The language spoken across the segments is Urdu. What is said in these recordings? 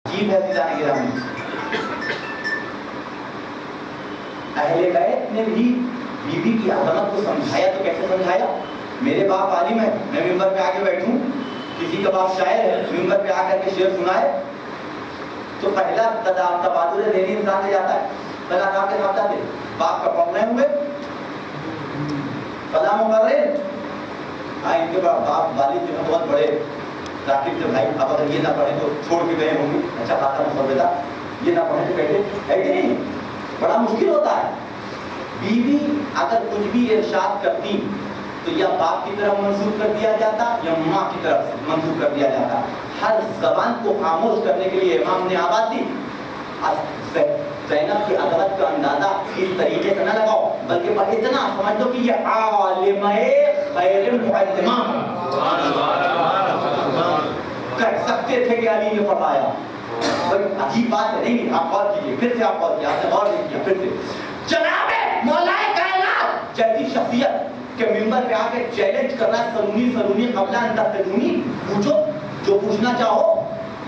عجیب ہے عزیزان گرامی، اہل بیت نے بھی بیوی کی عظمت کو سمجھایا تو کیسے سمجھایا؟ میرے باپ عالم ہے، میں ممبر پہ آ کے بیٹھوں، کسی کا باپ شاعر ہے، ممبر پہ آ کر کے شعر سنائے تو پہلا تبادلہ دینی انسان سے جاتا ہے، پہلا آپ کے ساتھ جاتے باپ کا پڑھنے ہوئے فلاں مقرر ان کے باپ والد جو ہے بہت بڑے راکب تھے بھائی، اب اگر یہ نہ پڑھے تو چھوڑ کے گئے ہوں گے، اچھا خاصا مسودہ، یہ نہ پڑھے تو بیٹھے ہے کہ نہیں، بڑا مشکل ہوتا ہے۔ بیوی اگر کچھ بھی ارشاد کرتی تو یا باپ کی طرف منسوخ کر دیا جاتا یا ماں کی طرف منسوخ کر دیا جاتا۔ ہر زبان کو خاموش کرنے کے لیے امام نے آواز دی۔ زینب کی عظمت کا اندازہ اس طریقے سے نہ لگاؤ، بلکہ پر اتنا سمجھ لو کہ یہ عالمہ خیر معلمہ کہہ سکتے تھے کہ علی نے پڑھایا۔ عجیب بات ہے، نہیں آپ غور کیجیے، پھر سے آپ غور کیجیے، آپ نے غور نہیں کیا، پھر سے جناب مولا کائنات جیسی شخصیت کے ممبر پہ آ کے چیلنج کر رہا ہے، سلونی قبل ان تفتنونی، پوچھو جو پوچھنا چاہو،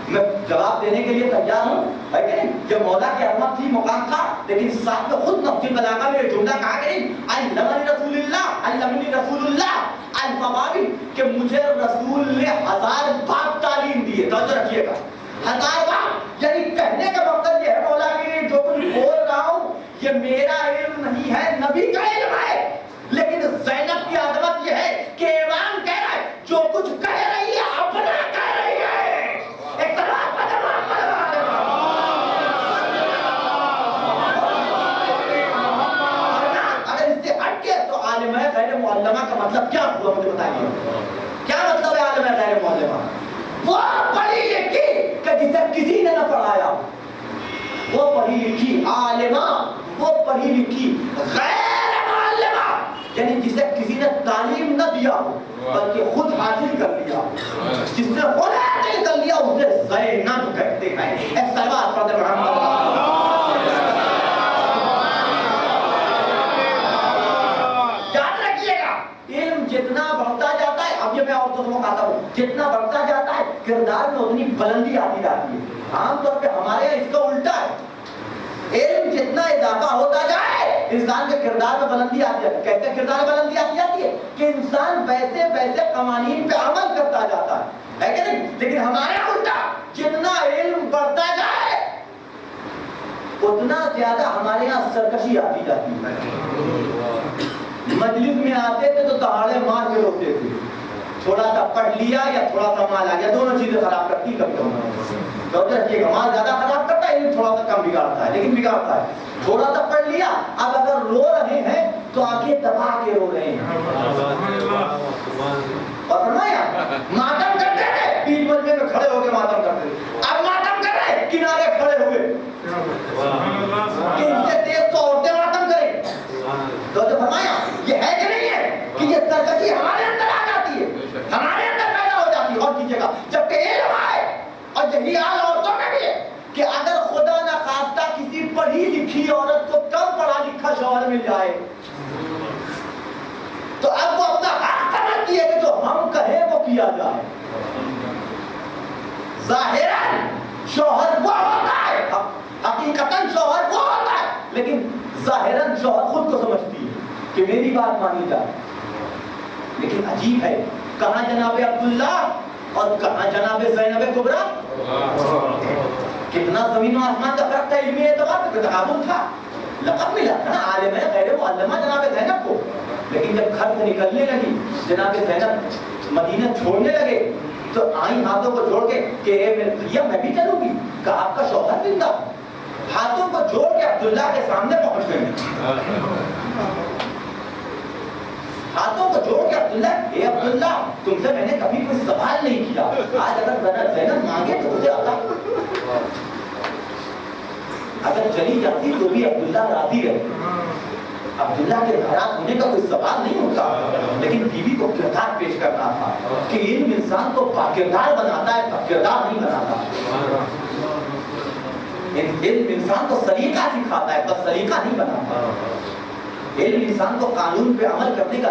میں جواب دینے کے لیے تیار ہوں، ہے کہ نہیں؟ جب مولا کی عظمت تھی، مقام تھا، لیکن ساتھ میں خود نفس البلاغہ میں جملہ کہا کہ نہیں، علمنی رسول اللہ، علمنی رسول اللہ الفبابی، کہ مجھے رسول نے 1000 باب تعلیم دی ہے۔ توجہ رکھیے گا، 1000 باب، یعنی کہنے کا مقصد یہ ہے مولا کہ جو کچھ بول رہا ہوں یہ میرا علم نہیں ہے، نبی کا علم ہے، لیکن زینب کی عظمت یہ ہے کہ امام کہہ رہا ہے جو کچھ کہہ رہی ہے اپنا کہہ رہی ہے۔ ایک طرح اگر اس سے ہٹ کے تو عالمہ غیر معلمہ کا مطلب کیا ہوا مجھے بتائیے، کیا مطلب ہے عالمہ غیر معلمہ؟ وہ پڑھی لکھی کہ جسے کسی نے نہ پڑھایا، وہ پڑھی لکھی عالمہ، وہ پڑھی لکھی غیر معلمہ، یعنی جسے کسی نے تعلیم نہ دیا ہو بلکہ خود حاصل کر لیا، جس نے خود حاصل کر لیا اسے زینب کہتے ہیں۔ ایک صلوات پڑھتے محمد، یاد رکھیے گا علم جتنا بڑھتا جاتا ہے، اب یہ میں عورتوں سے کہتا ہوں، جتنا بڑھتا جاتا ہے کردار میں اتنی بلندی آتی جاتی ہے۔ عام طور پہ ہمارے یہاں اس کا الٹا ہے، علم جتنا اضافہ ہوتا جائے انسان کے کردار میں بلندی آتی ہے۔ کیسے کردار میں بلندی آتی جاتی ہے کہ انسان ویسے ویسے قوانین پہ عمل کرتا جاتا ہے کہ نہیں؟ لیکن ہمارے الٹا، جتنا علم بڑھتا جائے اتنا زیادہ ہمارے یہاں سرکشی آتی جاتی ہے۔ مجلس میں آتے تھے تو دہاڑے مار کے روکتے تھے، تھوڑا سا پڑھ لیا یا تھوڑا سا مال آ گیا، دونوں چیزیں خراب کرتی کبھی کبھی۔ رکھیے گا مال زیادہ خراب کرتا ہے، علم تھوڑا سا کم بگاڑتا ہے، لیکن بگاڑتا ہے۔ تھوڑا سا پڑھ لیا، اب اگر رو رہے ہیں تو آنکھیں دبا کے رو رہے ہیں، اور فرمایا ماتم کرتے تھے، بیچ مجمع میں کھڑے ہو کے ماتم کرتے تھے، اب ماتم کر رہے کنارے کھڑے ہوئے کہ ان سے تیز تو عورتیں ماتم کریں۔ تو فرمایا یہ ہے کہ نہیں ہے کہ یہ سرکشی ہمارے اندر آ جاتی ہے، ہمارے اندر پیدا ہو جاتی ہے۔ اور کیجیے گا جبکہ علم آئے، اور یہی حال عورتوں میں بھی ہے کہ اگر خدا نہ خواستہ کسی پڑھی لکھی عورت کو کم پڑھا لکھا شوہر مل جائے تو اب وہ اپنا حق سمجھتی ہے کہ جو ہم کہیں وہ کیا جائے۔ ظاہراً شوہر وہ ہوتا ہے، حقیقتاً شوہر وہ ہوتا ہے، لیکن ظاہراً شوہر خود کو سمجھتی ہے کہ میری بات مانی جائے۔ لیکن عجیب ہے، کہاں جناب عبداللہ اور کہاں جناب زینب کبریٰ؟ کتنا زمین و آسمان کا فرق تھا علمی اعتبار سے، تقابل تھا، لقب ملا تھا نا عالمہ غیر معلمہ جناب زینب کو۔ لیکن جب گھر سے نکلنے لگی جناب زینب مدینہ چھوڑنے لگے تو آئی ہاتھوں کو جوڑ کے کہ اے میرے پریا میں بھی چلوں گی، کہ آپ کا شوہر زندہ، ہاتھوں کو جوڑ کے عبداللہ کے سامنے پہنچ گئے، ہاتھوں کو جوڑ کے عبداللہ، اے عبداللہ تم سے میں نے کبھی کوئی سوال نہیں کیا، آج اگر زینب مانگے تو اسے عطا، اگر چلی جاتی تو بھی عبداللہ راضی رہے۔ عبداللہ کے ناراض ہونے کا کوئی سوال نہیں ہوتا، لیکن بیوی کو کردار پیش کرنا تھا کہ علم انسان کو باکردار بناتا ہے، باکردار نہیں بناتا۔ علم انسان کو سلیقہ سکھاتا ہے، بس سلیقہ نہیں بناتا۔ علم انسان کو قانون پہ عمل کرنے کا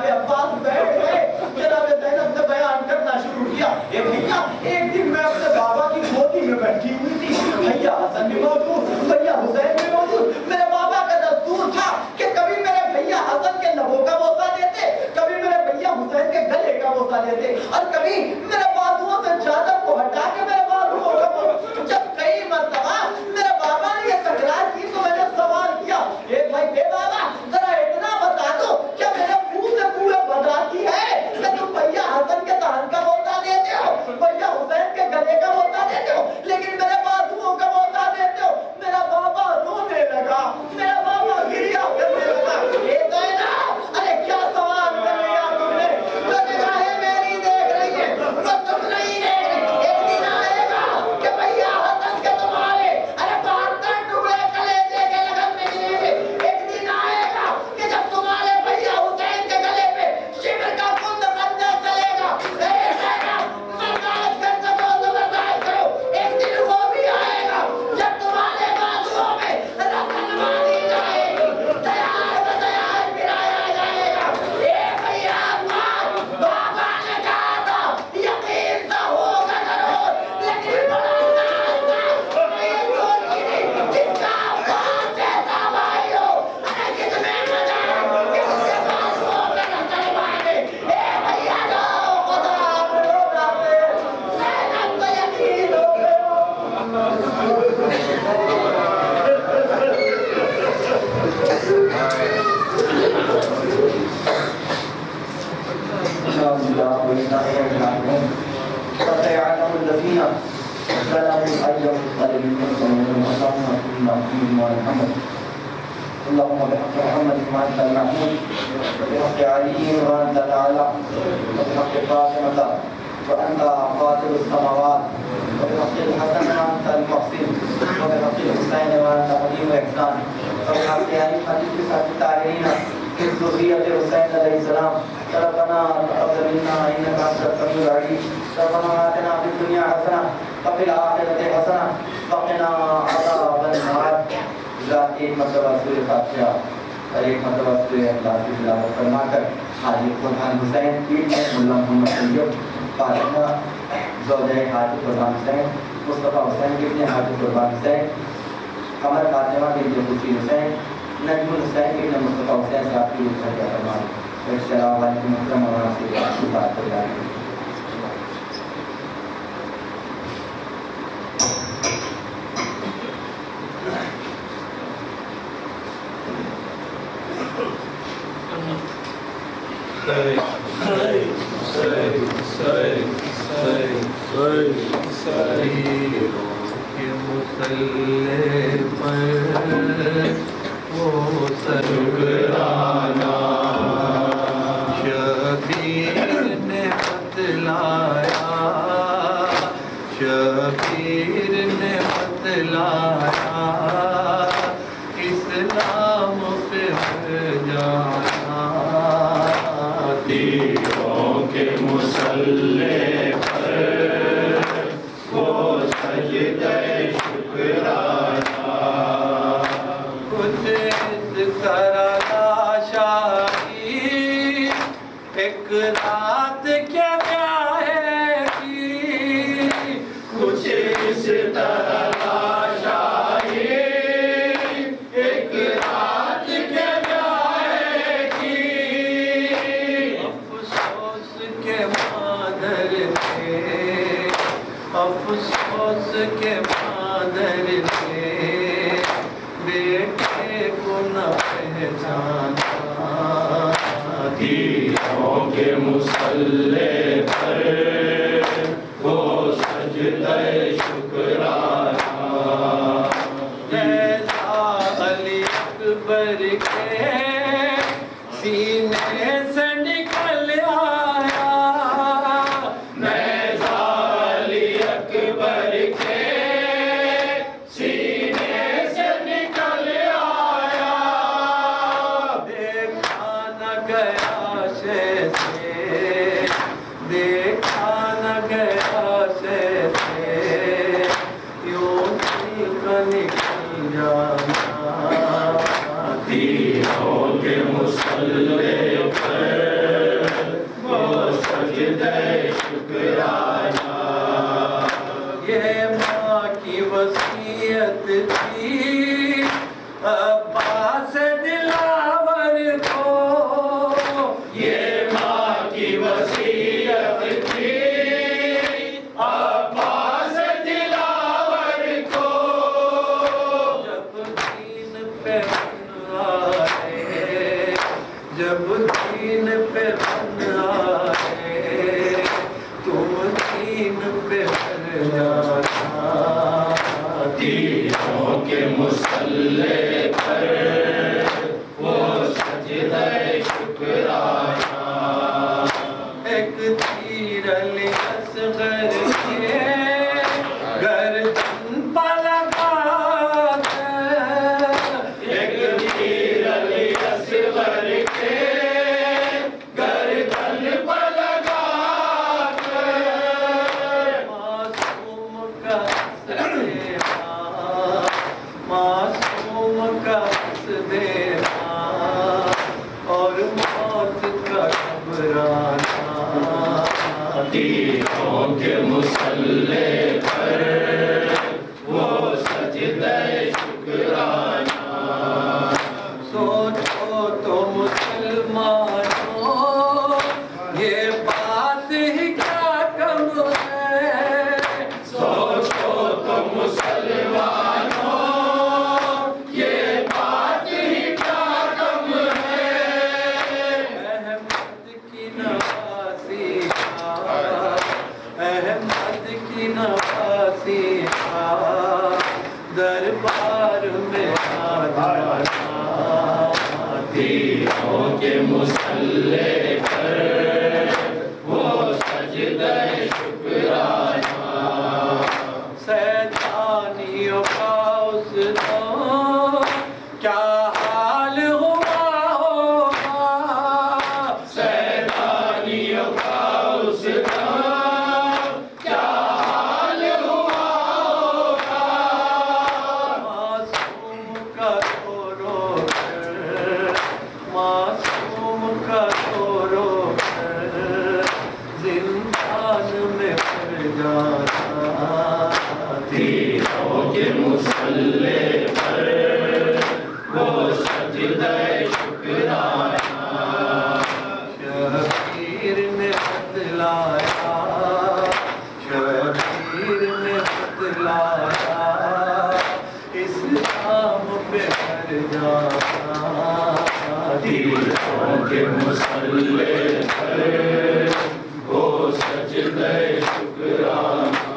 جناب عباس بیٹھ گئے. جناب زینب نے بیان کرنا شروع کیا. اے بھیا ایک دن میں اپنے بابا کی گودی میں بیٹھی ہوئی تھی, بھیا حسن بھی موجود, بھیا حسین بھی موجود. میرے بابا کا دستور تھا کہ کبھی میرے بھیا حسن کے لبوں کا بوسہ دیتے, کبھی میرے بھیا حسین کے گلے کا بوسہ دیتے, اور کبھی میرے بازوؤں سے چادر کو ہٹا کے میرے بازوؤں کا بوسہ. جب کئی مرتبہ میرے بابا نے یہ تکرار کی تو میں نے سوال کیا, اے بھائی اے بابا ذرا اتنا بتا دو کیا میرے منہ سے منہ بتاتی ہے کہ تم بھیا حسن کے دہن کا بوسہ دیتے ہو, بھیا حسین کے گلے کا بوسہ دیتے ہو, لیکن میرے بازوؤں کا بوسہ دیتے ہو. میرا بابا رونے لگا, میرا بابا گریا کرنے لگا. اے زینب ارے کیا سوال کر لیا تم نے, تو نگاہیں میری دیکھ رہی ہے تو تم نہیں دیکھ رہی. ایک دن آئے گا کہ بھیا حسن کے تمہارے ارے 72 ٹکڑے کلیجے کے لگن میں گریں گے. ایک دن آئے گا کہ جب تمہارے بھیا حسین کے گلے پہ شمر کا کند خنجر چلے گا. اے زینب برداشت کر سکو تو برداشت کرو. ایک دن وہ بھی آئے گا جب تمہارے بازوؤں میں رتن ماری جائے گی, تیار بتیار پھرایا جائے گا. اے بھیا عباس بابا نے کہا تھا یقین تو ہوگا ضرور, لیکن بڑا ناز تھا یہ دور کی نہیں جس کا عباس جیسا بھائی ہو. ارے کس میں مزہ کہ اس کے بازوؤں میں رتن مارے. اے بھیا جاؤ خدا آپ رونا پہ, زینب کو یقین ہو گیا. فسيعلم الذين ظلموا أي منقلب ينقلبون. اللهم صل على محمد, اللهم بحق محمد وأنت المحمود, وبحق علي وأنت الأعلى, وبحق فاطمة وأنت قاتل السماوات, وبحق الحسن وأنت المحسن, وبحق الحسين وأنت قديم الإحسان, وبحق أئمة التسعة الطاهرين من ذرية الحسين عليه السلام. ربنا تقبل منا إنك أنت السميع العليم. ربنا آتنا في الدنيا حسنة وفي الآخرة حسنة وقنا عذاب النار. ایک مرتبہ سورہ فاتحہ اور ایک مرتبہ سورہ اخلاص کی تلاوت فرما کر حاجی قربان حسین کی ملا محمد طیب, فاطمہ زوجہ حاجی قربان حسین, مصطفیٰ حسین کے ابن حاجی قربان حسین, قمر فاطمہ کے ابن خوشی حسین, نجم الحسین کے ابن مصطفیٰ حسین صاحب کی روح کا فرمان. السلام علیکم محترم مولانا سے بات کر رہا ہے. دیکھا کی وصیت تھی عباس دلاور کو، جب دین پہ من آئے، جب دین پہ من آئے، تم دین پہ مر جانا، تیروں کے مسلح پر وہ سجدہ شکرانہ، ایک تیر علی اصغر کے گردن پہ لگا کر، ایک تیر علی اصغر کے گردن پر لگا کر، معصوم کا حسبیاں، معصوم کا حسبیاں، اور موت کا گھبرانا، تیروں کے مسلح پر وہ سجدہ شکرانہ، سوچو تو مسلمانوں یہ بات ہی کیا کم ہے، سوچو تو مسلمانوں یہ بات ہی کیا کم ہے، احمد کی نواسی کا، احمد کی نواسی کا دربار میں آ جانا، تیروں کے مسلح پر وہ سجدہ شکرانہ، سیطانیوں کا اس دور کیا حال ہوا ہوگا، سیطانیوں کا اس دم کیا حال ہوا ہوگا، معصوم کا رو رو کر، معصوم کا رو رو کر زندان میں پڑ جانا، تیروں کے مسلح پر وہ سجدہ شکرانہ، شبیر نے بتلایا، شبیر نے بتلایا، اسلام پہ کر جانا، تیروں کے مسلح پر وہ سجدہ شکرانہ،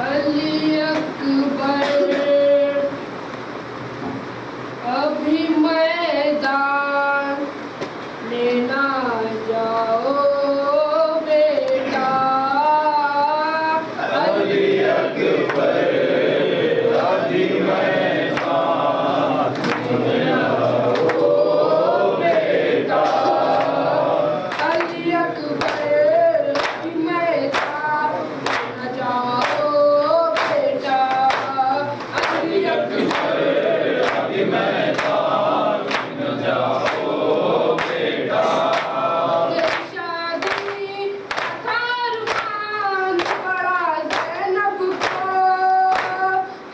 علی اکبر ابھی میدان لینا جاؤ بیٹا، علی اکبر ابھی میدان میں آؤ بیٹا، علی اکبر ابھی میدان لینا جاؤ بیٹا، علی اکبر ابھی میدان میں جاؤ بیٹا، شادی کارمان بڑا زینب کو،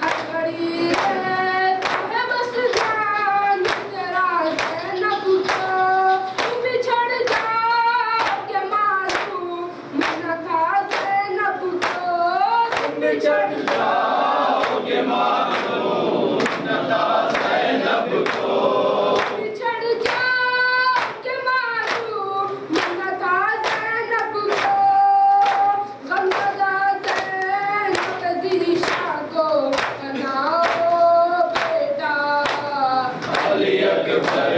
ہر گھڑی رہتا ہے بس جان تیرا زینب کو، تو بچھڑ جا کے معصوم نہ تھا زینب کو، تو بچھڑ جاؤ گے معلوم نہ تھا زینب کو، بچھڑ جا کے معلوم نہ تھا زینب کو، غمزدہ زینب ذیشا کو بناؤ بیٹا، علی اکبر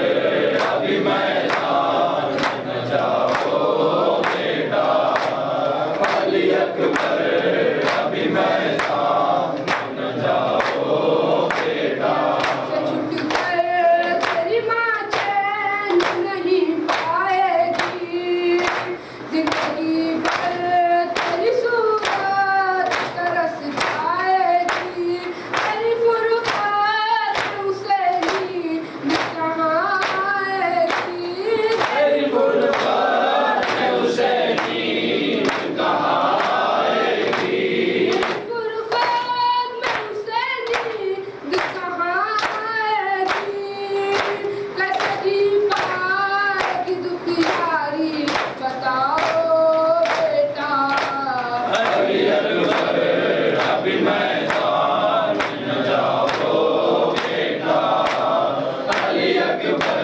ابھی میدان میں جاؤ بیٹا، علی اکبر ابھی میدان میں جاؤ بیٹا، چھٹ کر تیری ماں چین نہیں پائے گی، زندگی بھر تیری صورت ترس جائے گی، تیری فرقت حسینی کہاں اکبر